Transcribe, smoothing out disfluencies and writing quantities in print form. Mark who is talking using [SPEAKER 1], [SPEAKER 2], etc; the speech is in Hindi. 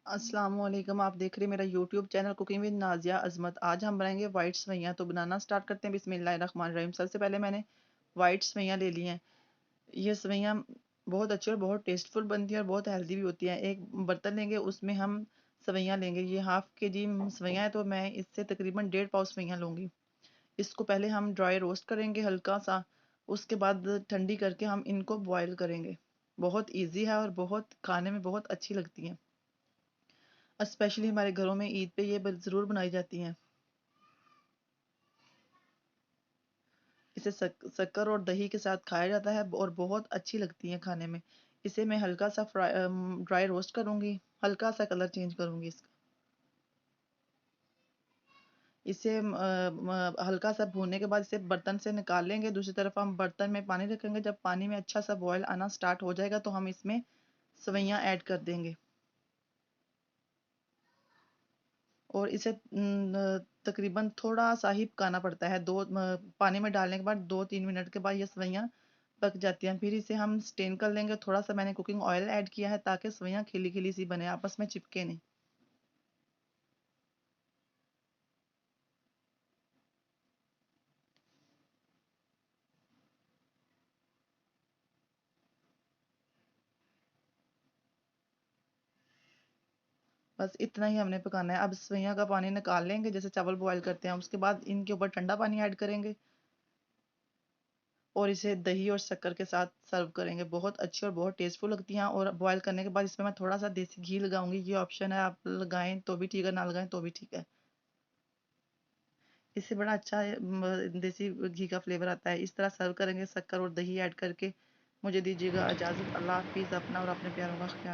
[SPEAKER 1] अस्सलामुअलैकुम। आप देख रहे हैं मेरा YouTube channel cooking with Nazia Azmat. आज हम बनाएंगे वाइट सवैयाँ। तो बनाना स्टार्ट करते हैं। बिस्मिल्लाहिर्रहमानिर्रहीम। सबसे पहले मैंने वाइट सवैयाँ ले ली हैं। ये सवैयाँ बहुत अच्छी और बहुत टेस्टफुल बनती है और बहुत हेल्दी भी होती है। एक बर्तन लेंगे, उसमें हम सवैयाँ लेंगे। ये हाफ़ के जी सवैयाँ है, तो मैं इससे तकरीबन 1.5 पाव सवैयाँ लूँगी। इसको पहले हम ड्राई रोस्ट करेंगे हल्का सा। उसके बाद ठंडी करके हम इनको बॉयल करेंगे। बहुत ईजी है और बहुत खाने में बहुत अच्छी लगती हैं। स्पेशली हमारे घरों में ईद पे ये ज़रूर बनाई जाती हैं। इसे शक्कर और दही के साथ खाया जाता है और बहुत अच्छी लगती हैं खाने में। इसे मैं हल्का सा ड्राई रोस्ट करूँगी, हल्का सा कलर चेंज करूँगी इसका। इसे हल्का सा भूनने के बाद इसे बर्तन से निकाल लेंगे। दूसरी तरफ हम बर्तन में पानी रखेंगे। जब पानी में अच्छा सा बॉयल आना स्टार्ट हो जाएगा तो हम इसमें सवैयाँ ऐड कर देंगे और इसे तकरीबन थोड़ा सा ही पकाना पड़ता है। पानी में डालने के बाद 2-3 मिनट के बाद ये सवैयाँ पक जाती हैं। फिर इसे हम स्टेन कर लेंगे। थोड़ा सा मैंने कुकिंग ऑयल ऐड किया है ताकि सवैयाँ खिली खिली सी बने, आपस में चिपके नहीं। बस इतना ही हमने पकाना है। अब सवैयाँ का पानी निकाल लेंगे जैसे चावल बॉयल करते हैं। उसके बाद इनके ऊपर ठंडा पानी ऐड करेंगे और इसे दही और शक्कर के साथ सर्व करेंगे। बहुत अच्छी और बहुत टेस्टफुल लगती हैं। और बॉयल करने के बाद इसमें मैं थोड़ा सा देसी घी लगाऊंगी। ये ऑप्शन है, आप लगाएं तो भी ठीक है, ना लगाएं तो भी ठीक है। इससे बड़ा अच्छा देसी घी का फ्लेवर आता है। इस तरह सर्व करेंगे शक्कर और दही ऐड करके। मुझे दीजिएगा इजाज़त। अल्लाह हाफ़िज़। अपना और अपने प्यारों का ख्याल